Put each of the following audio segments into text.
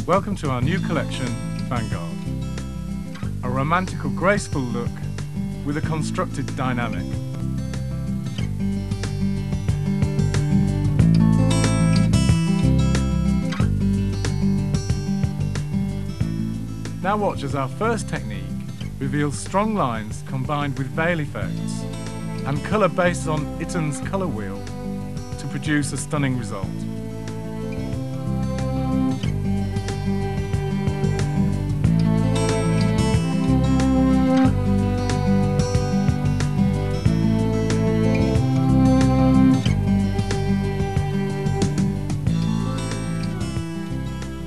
Welcome to our new collection, Vanguard. A romantical, graceful look with a constructed dynamic. Now watch as our first technique reveals strong lines combined with veil effects and colour based on Itten's colour wheel to produce a stunning result.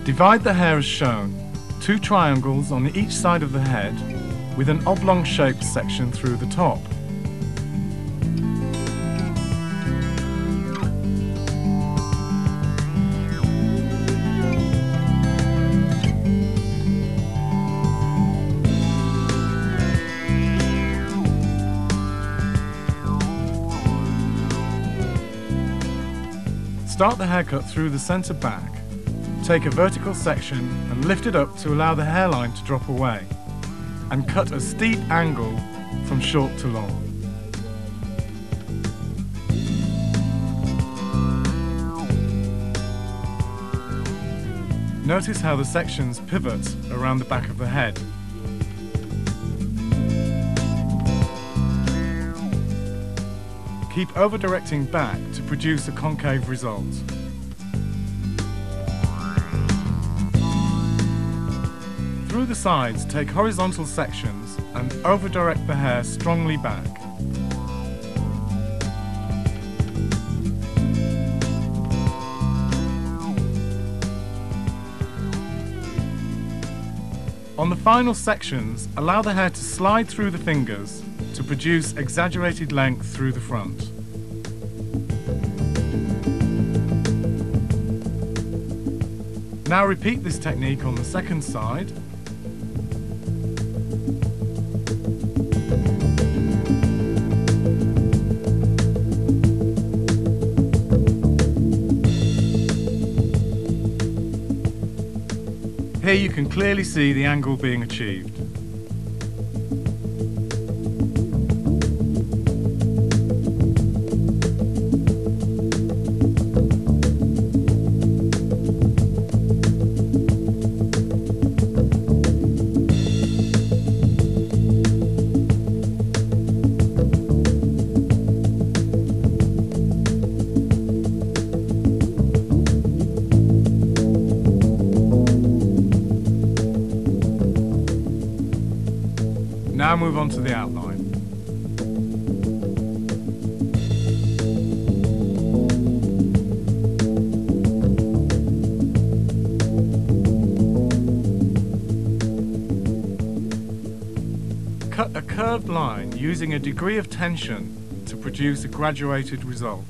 Divide the hair as shown, 2 triangles on each side of the head with an oblong-shaped section through the top. Start the haircut through the centre back. Take a vertical section and lift it up to allow the hairline to drop away, and cut a steep angle from short to long. Notice how the sections pivot around the back of the head. Keep over-directing back to produce a concave result. Through the sides, take horizontal sections and over-direct the hair strongly back. On the final sections, allow the hair to slide through the fingers to produce exaggerated length through the front. Now repeat this technique on the second side. Here you can clearly see the angle being achieved. Now move on to the outline. Cut a curved line using a degree of tension to produce a graduated result.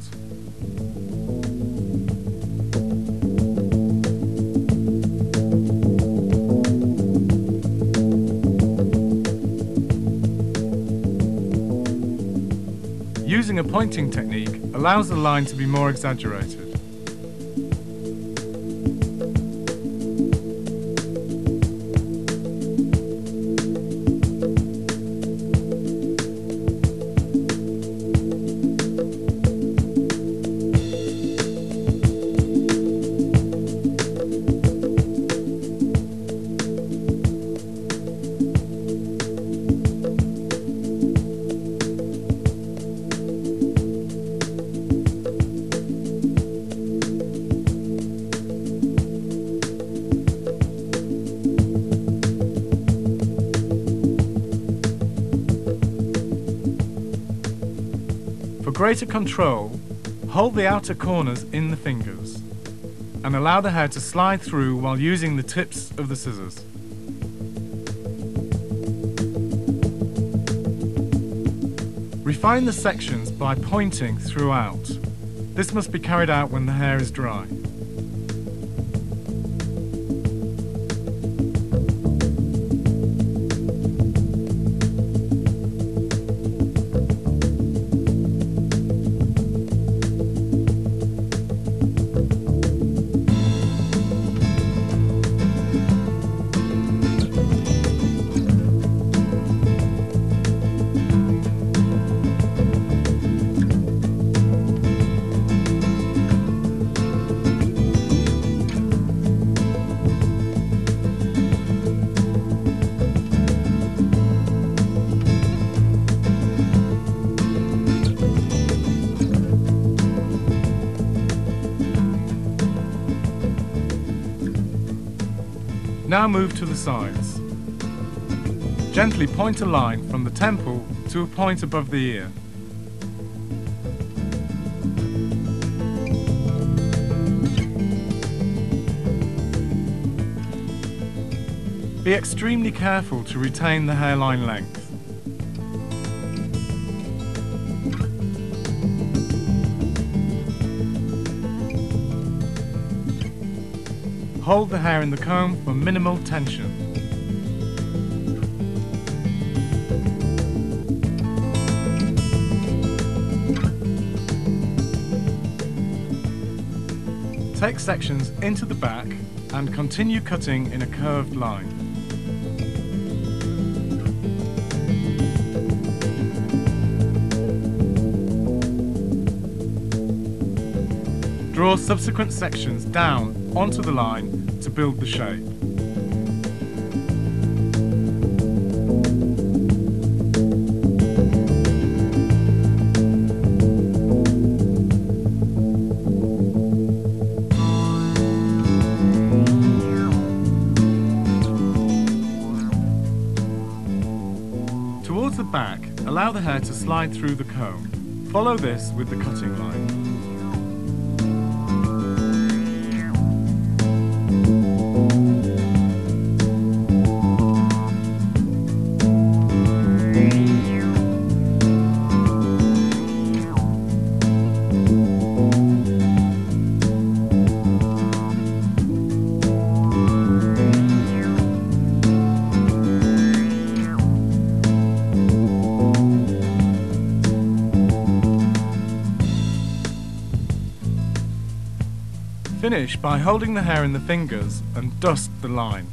Using a pointing technique allows the line to be more exaggerated. For greater control, hold the outer corners in the fingers and allow the hair to slide through while using the tips of the scissors. Refine the sections by pointing throughout. This must be carried out when the hair is dry. Now move to the sides. Gently point a line from the temple to a point above the ear. Be extremely careful to retain the hairline length. Hold the hair in the comb for minimal tension. Take sections into the back and continue cutting in a curved line. Draw subsequent sections down onto the line to build the shape. Towards the back, allow the hair to slide through the comb. Follow this with the cutting line. Finish by holding the hair in the fingers and dust the line.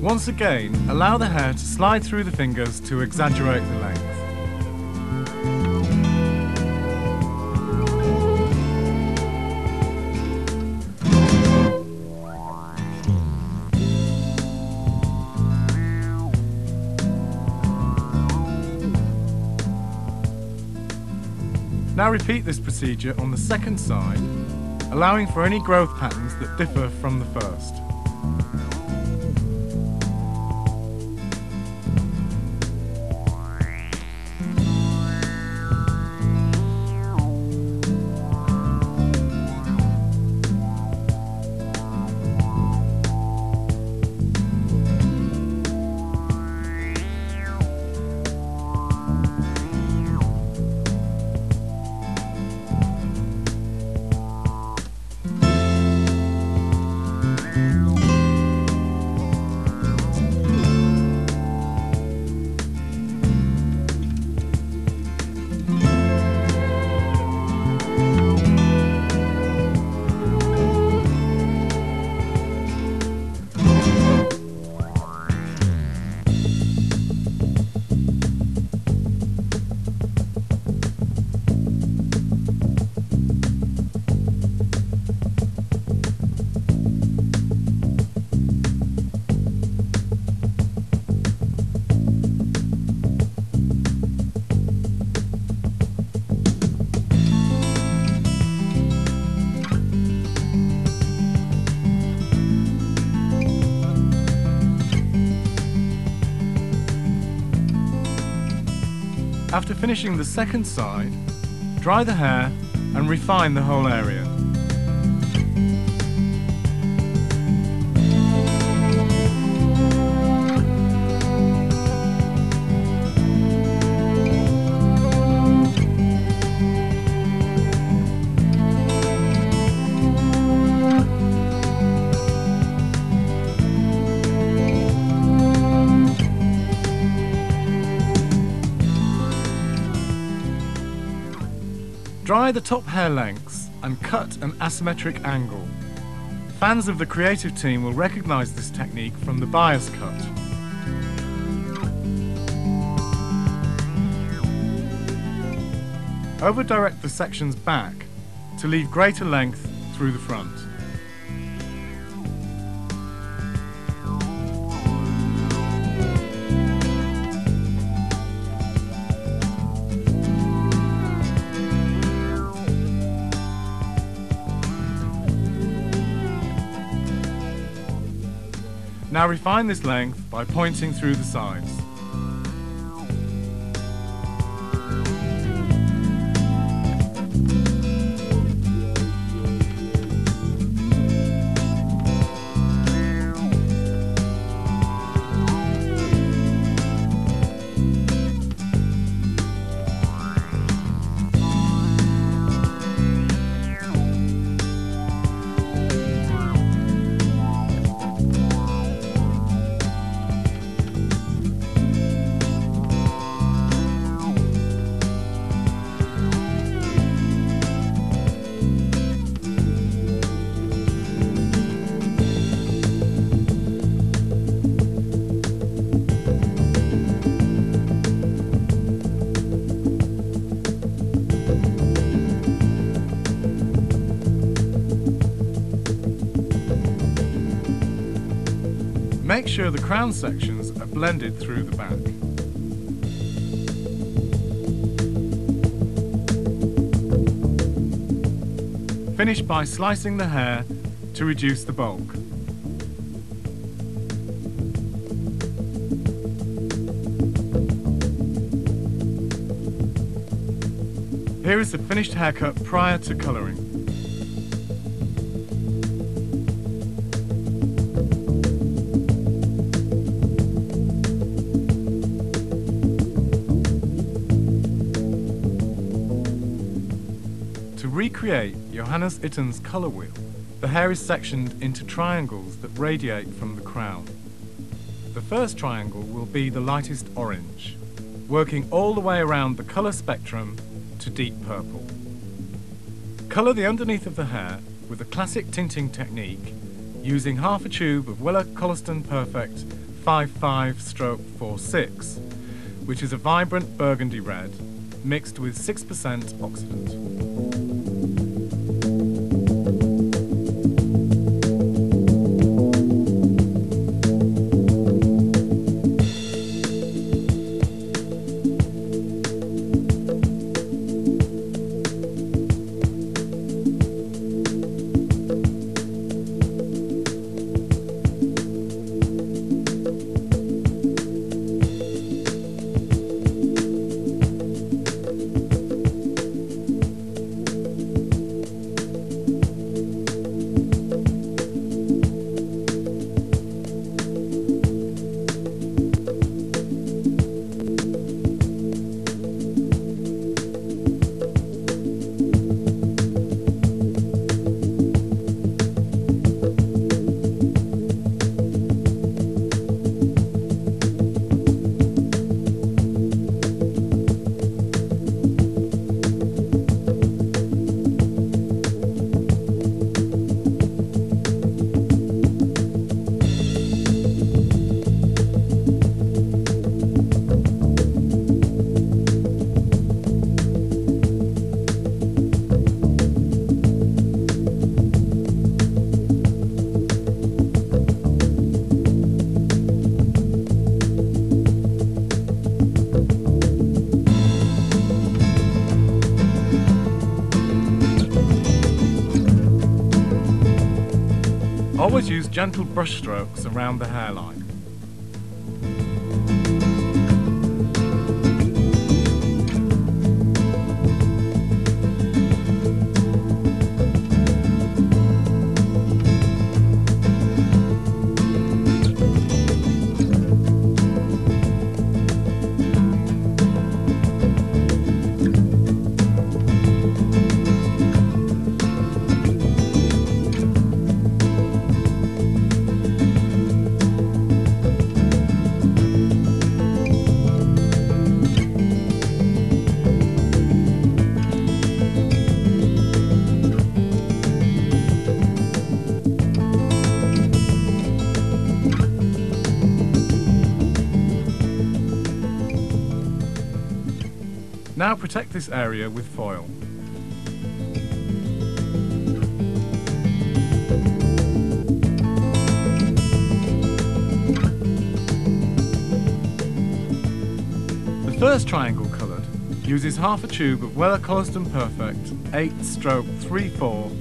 Once again, allow the hair to slide through the fingers to exaggerate the length. Now repeat this procedure on the second side, allowing for any growth patterns that differ from the first. After finishing the second side, dry the hair and refine the whole area. Dry the top hair lengths and cut an asymmetric angle. Fans of the creative team will recognise this technique from the bias cut. Over-direct the sections back to leave greater length through the front. Now refine this length by pointing through the sides. Make sure the crown sections are blended through the back. Finish by slicing the hair to reduce the bulk. Here is the finished haircut prior to colouring. To recreate Johannes Itten's colour wheel, the hair is sectioned into triangles that radiate from the crown. The first triangle will be the lightest orange, working all the way around the colour spectrum to deep purple. Colour the underneath of the hair with a classic tinting technique using half a tube of Willer Colliston Perfect 55/46, which is a vibrant burgundy red mixed with 6% oxidant. Always use gentle brush strokes around the hairline. Now protect this area with foil. first triangle coloured uses half a tube of Weller-Colliston Perfect 8/34,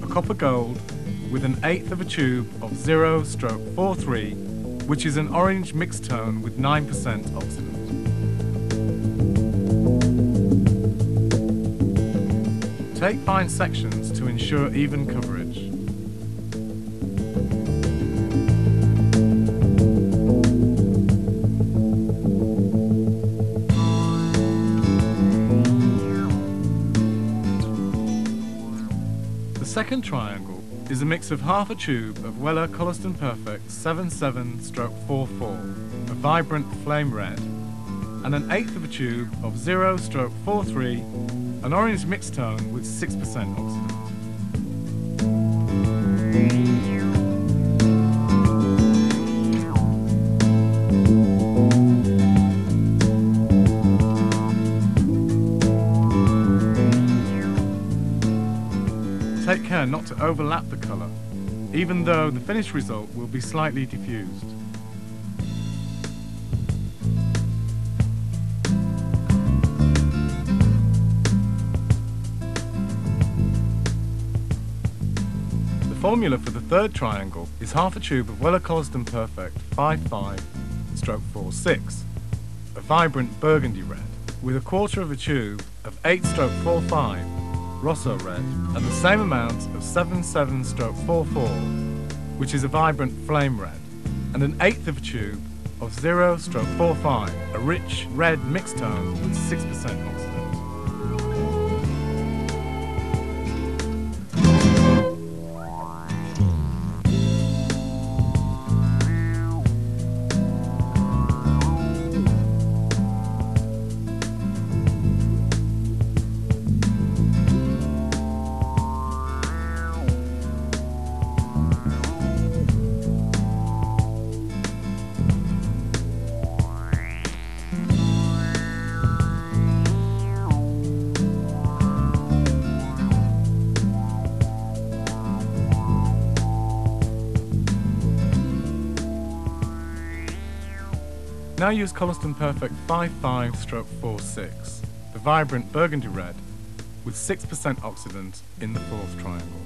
a copper gold, with an eighth of a tube of 0/43, which is an orange mixed tone with 9% oxidant. Take fine sections to ensure even coverage. The second triangle is a mix of half a tube of Weller-Colliston Perfect 77/44, a vibrant flame red, and an eighth of a tube of 0/43, an orange mixed tone with 6% oxidant. Take care not to overlap the colour, even though the finished result will be slightly diffused. The formula for the third triangle is half a tube of Weller-Colliston Perfect 55/46, a vibrant burgundy red, with a quarter of a tube of 8/45 Rosso red, and the same amount of 77/44, which is a vibrant flame red, and an eighth of a tube of 0/45, a rich red mixed tone with 6% oxidant. Now use Colliston Perfect 55/46, the vibrant burgundy red, with 6% oxidant in the fourth triangle.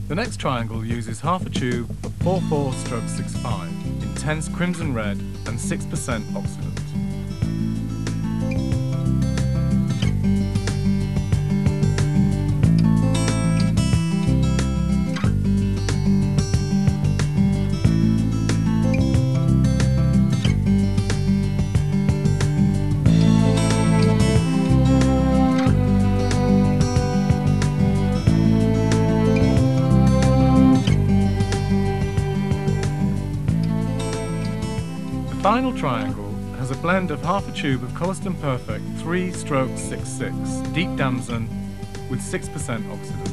The next triangle uses half a tube of 44/65, intense crimson red and 6% oxidant. The final triangle has a blend of half a tube of Colliston Perfect 3/66, deep damson with 6% oxidant.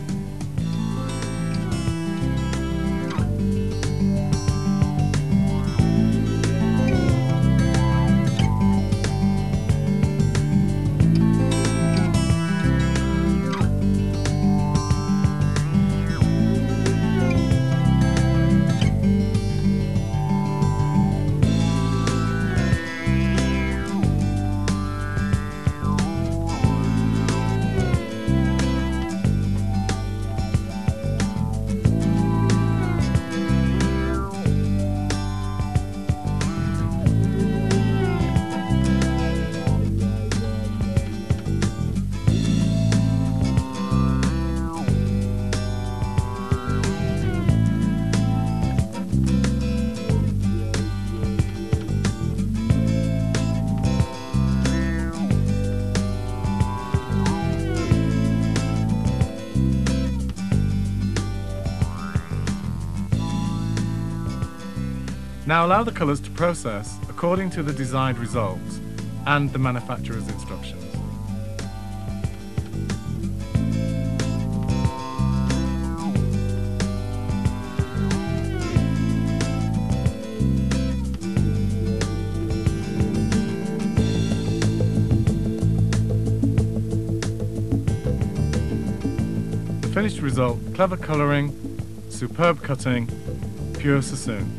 Now allow the colours to process according to the designed results and the manufacturer's instructions. The finished result: clever colouring, superb cutting, pure sassoon.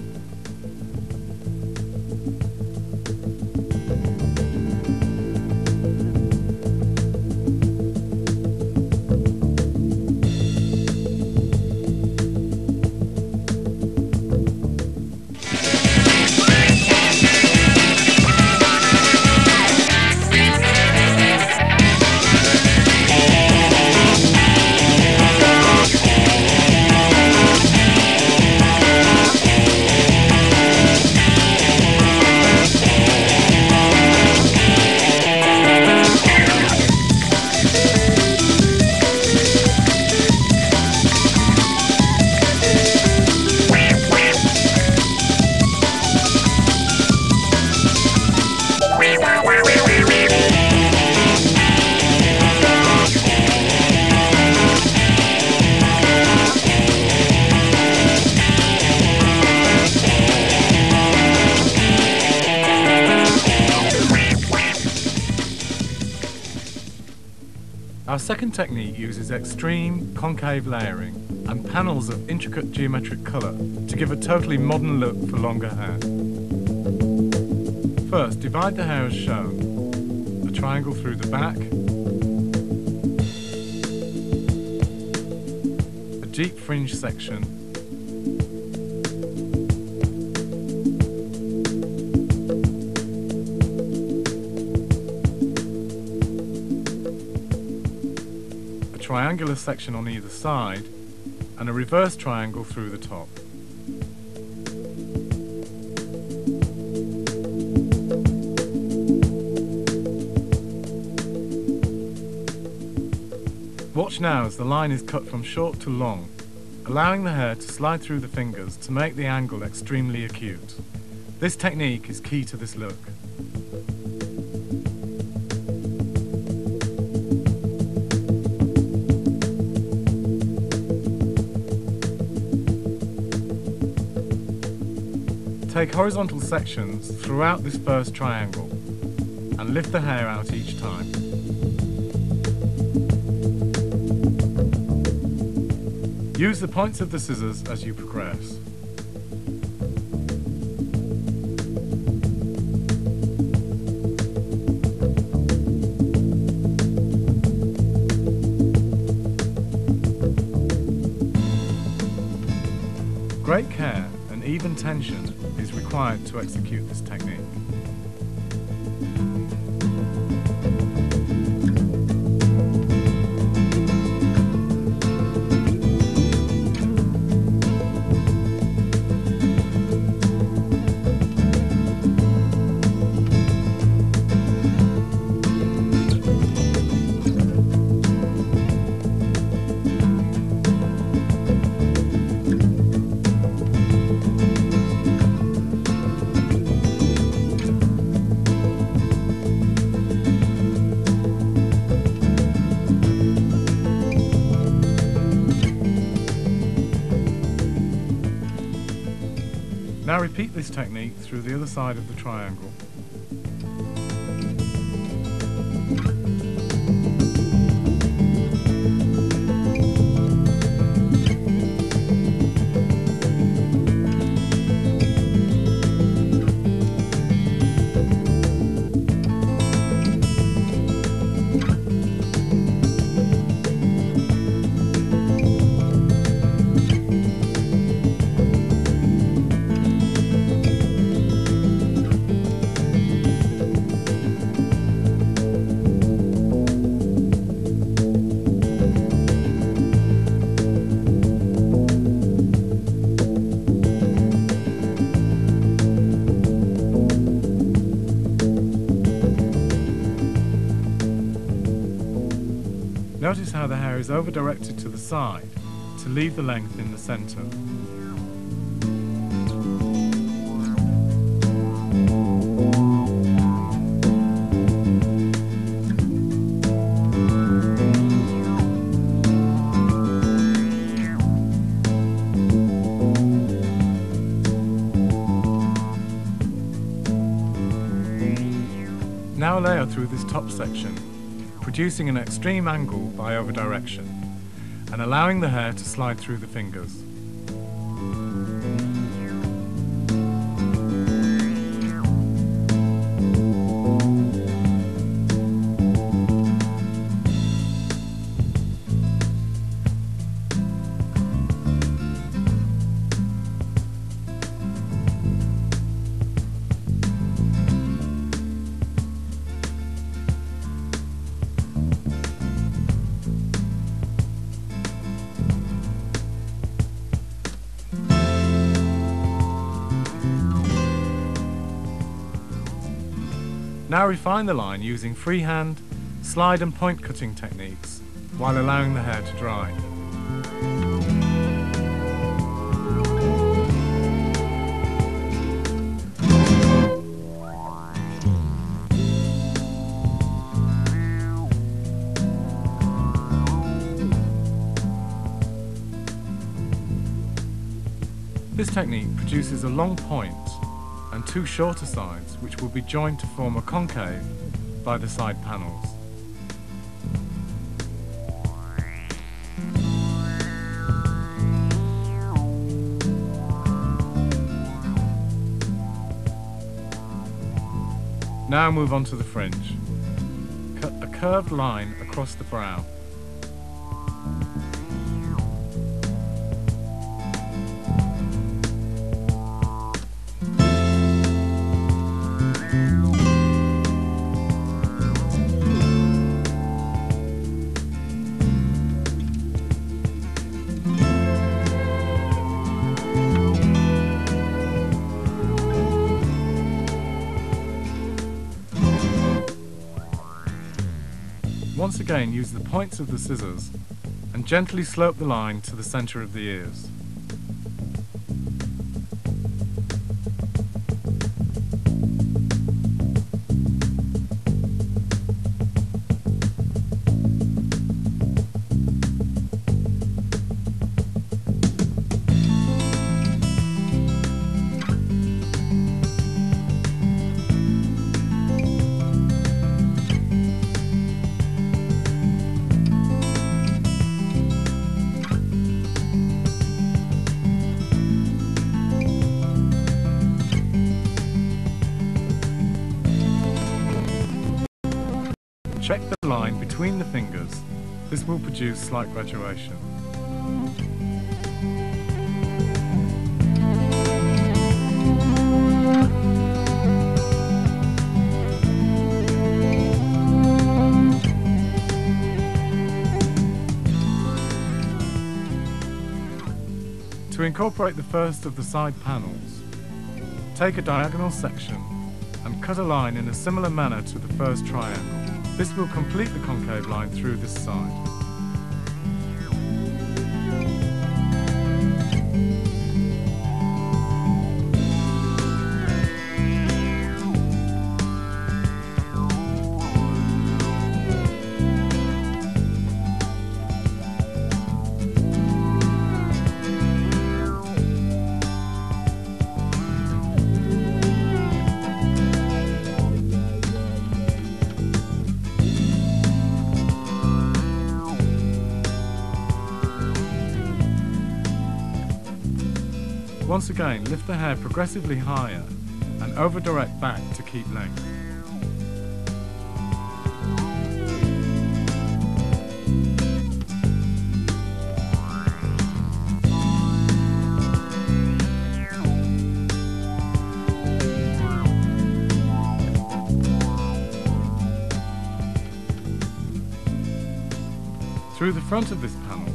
Our second technique uses extreme concave layering and panels of intricate geometric colour to give a totally modern look for longer hair. First, divide the hair as shown. A triangle through the back, a deep fringe section, triangular section on either side, and a reverse triangle through the top. Watch now as the line is cut from short to long, allowing the hair to slide through the fingers to make the angle extremely acute. This technique is key to this look. Take horizontal sections throughout this first triangle and lift the hair out each time. Use the points of the scissors as you progress. Great care and even tension is required to execute this technique. Now repeat this technique through the other side of the triangle. Notice how the hair is over-directed to the side to leave the length in the centre. now layer through this top section, producing an extreme angle by overdirection and allowing the hair to slide through the fingers. Now refine the line using freehand, slide and point cutting techniques while allowing the hair to dry. This technique produces a long point and two shorter sides which will be joined to form a concave by the side panels. Now move on to the fringe. Cut a curved line across the brow. Once again, use the points of the scissors and gently slope the line to the centre of the ears. Check the line between the fingers. This will produce slight graduation. To incorporate the first of the side panels, take a diagonal section and cut a line in a similar manner to the first triangle. This will complete the concave line through this side. Once again, lift the hair progressively higher and over-direct back to keep length. Through the front of this panel,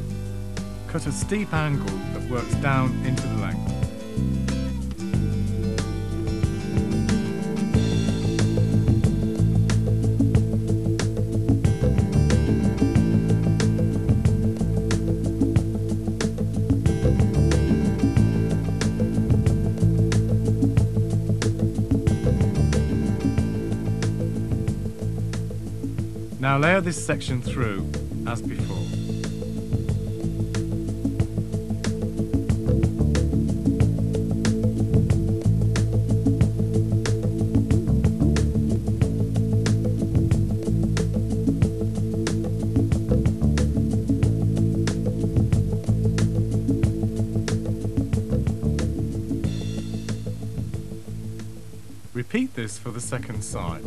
cut a steep angle that works down into the length. Now layer this section through as before. this for the second side.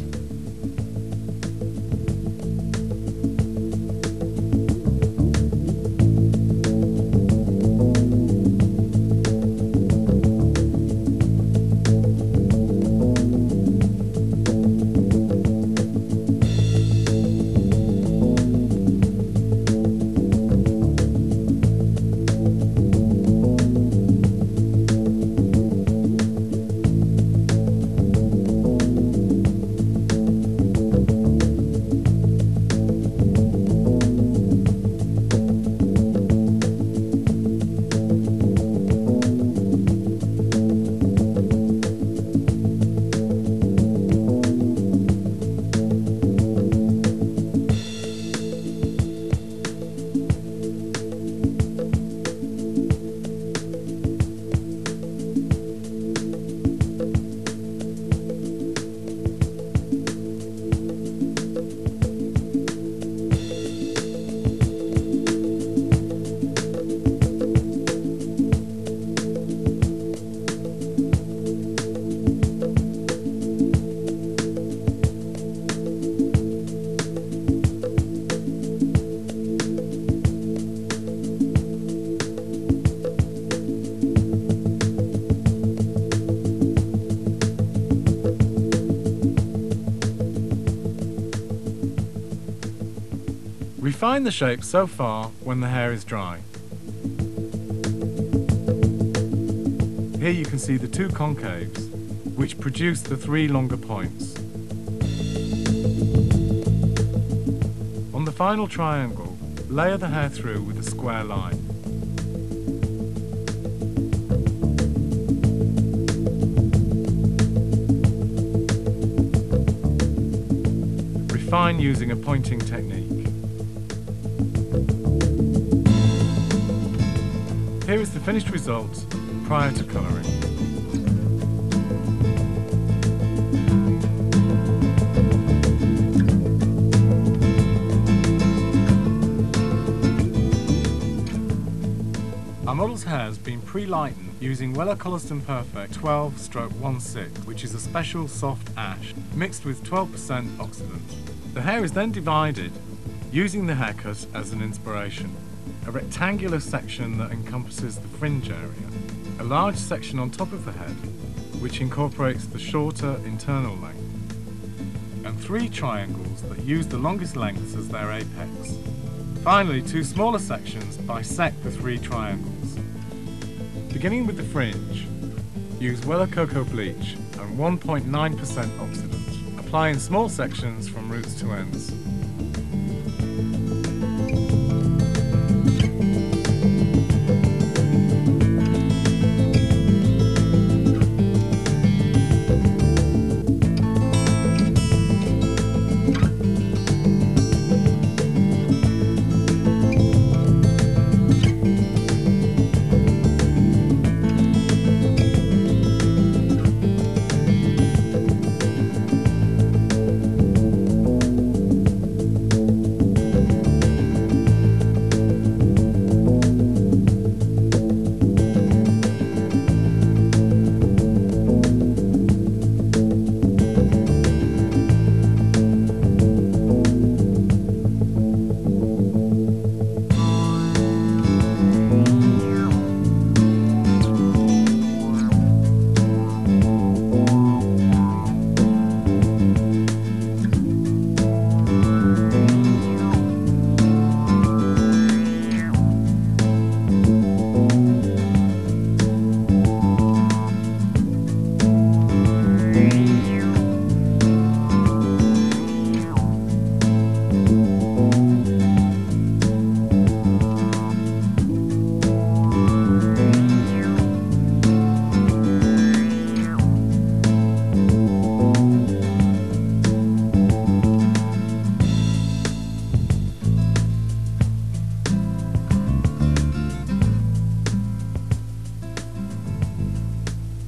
Refine the shape so far when the hair is dry. Here you can see the two concaves, which produce the three longer points. On the final triangle, layer the hair through with a square line. Refine using a pointing technique. Here is the finished result prior to colouring. Our model's hair has been pre-lightened using Weller Colliston Perfect 12/16, which is a special soft ash mixed with 12% oxidant. The hair is then divided using the haircut as an inspiration. A rectangular section that encompasses the fringe area, a large section on top of the head, which incorporates the shorter internal length, and three triangles that use the longest lengths as their apex. Finally, two smaller sections bisect the three triangles. Beginning with the fringe, use Weller Cocoa Bleach and 1.9% oxidant. Apply in small sections from roots to ends.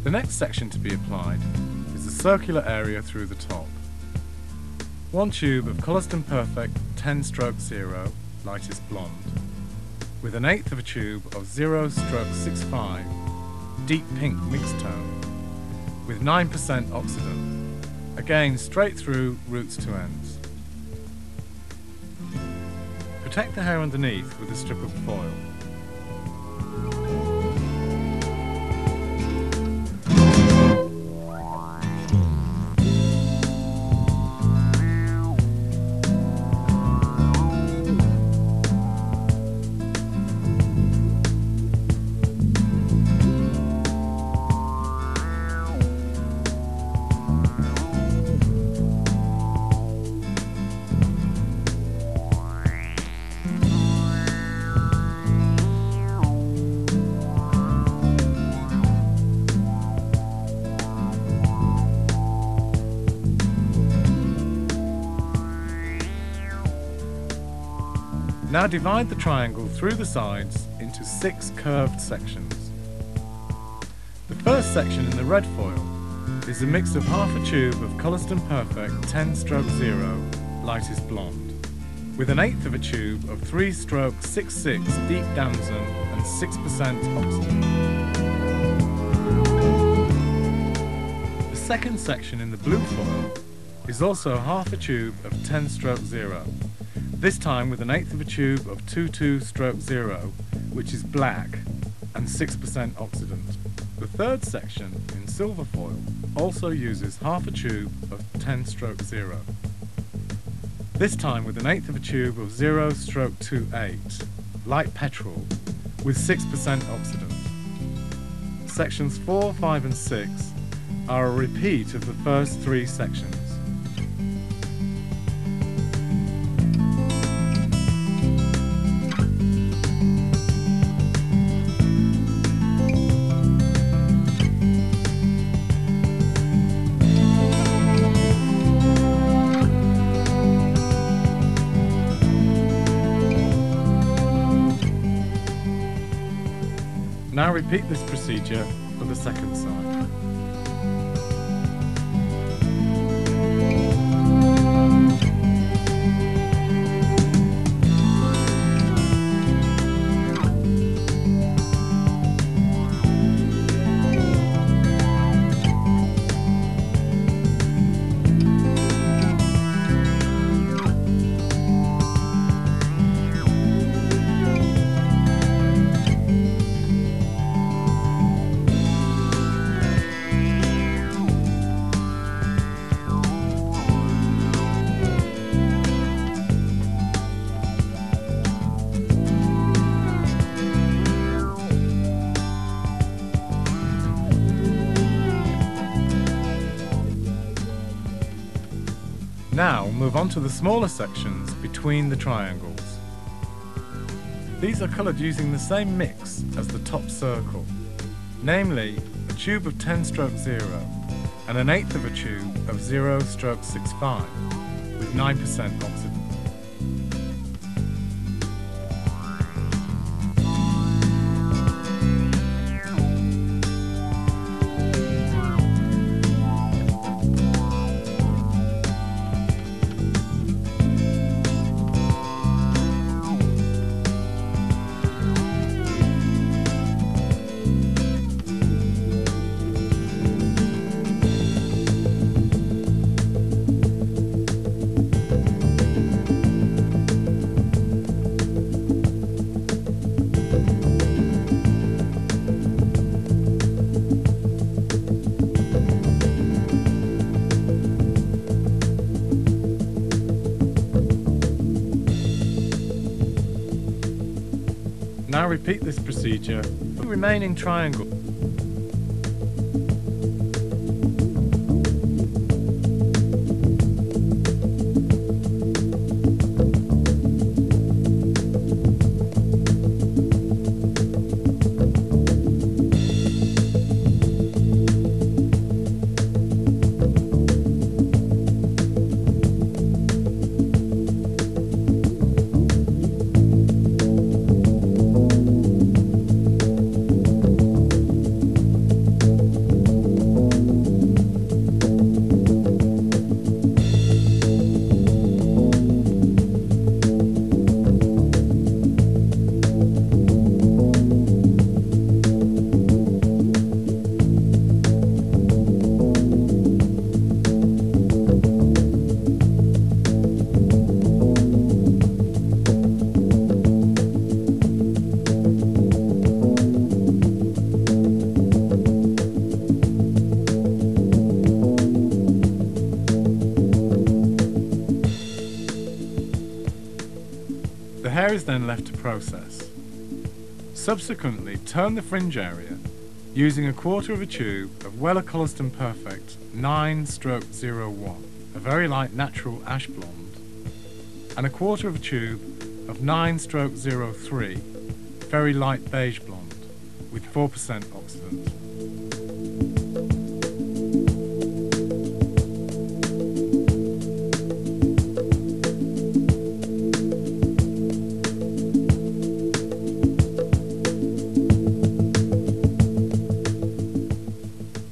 The next section to be applied is the circular area through the top. One tube of Colliston Perfect 10/0 lightest blonde, with 1/8 of a tube of 0/65 deep pink mixed tone, with 9% oxidant. Again, straight through, roots to ends. Protect the hair underneath with a strip of foil. Now divide the triangle through the sides into 6 curved sections. The first section in the red foil is a mix of half a tube of Colorston Perfect 10/0 lightest blonde, with 1/8 of a tube of 3-stroke 6/6 deep damson and 6% oxidant. The second section in the blue foil is also half a tube of 10/0, this time with 1/8 of a tube of 22/0, which is black, and 6% oxidant. The third section in silver foil also uses half a tube of 10/0, this time with 1/8 of a tube of 0/28, light petrol, with 6% oxidant. Sections 4, 5 and 6 are a repeat of the first 3 sections. Now repeat this procedure for the second side. Now move on to the smaller sections between the triangles. These are coloured using the same mix as the top circle, namely a tube of 10/0 and 1/8 of a tube of 0/65 with 9% oxidant. Now repeat this procedure for the remaining triangle. is then left to process. Subsequently, tone the fringe area using a quarter of a tube of Weller Colliston Perfect 9/01, a very light natural ash blonde, and a quarter of a tube of 9/03, very light beige blonde with 4% oxidant.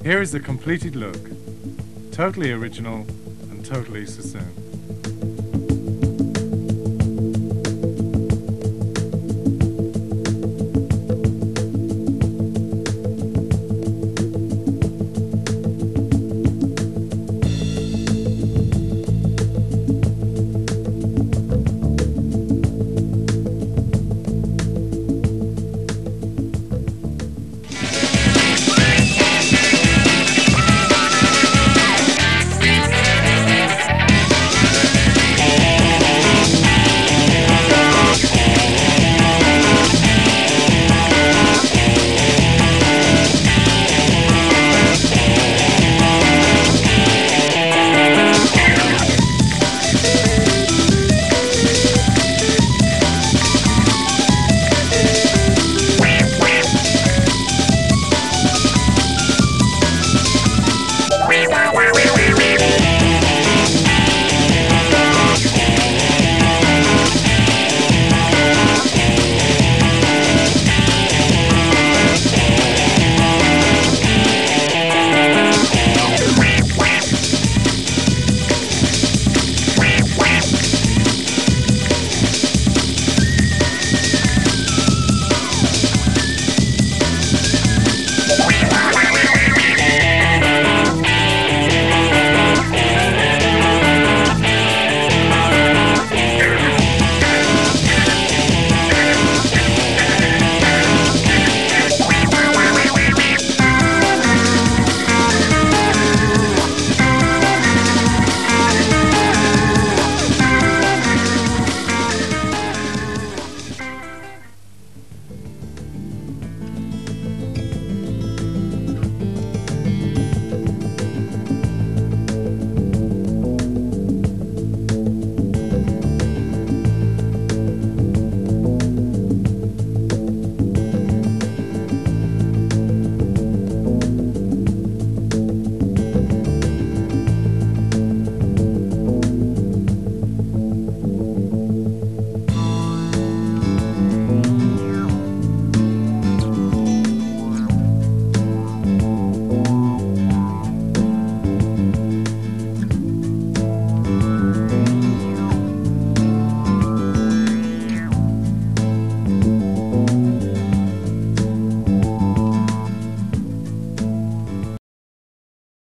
Here is the completed look, totally original and totally sassoon.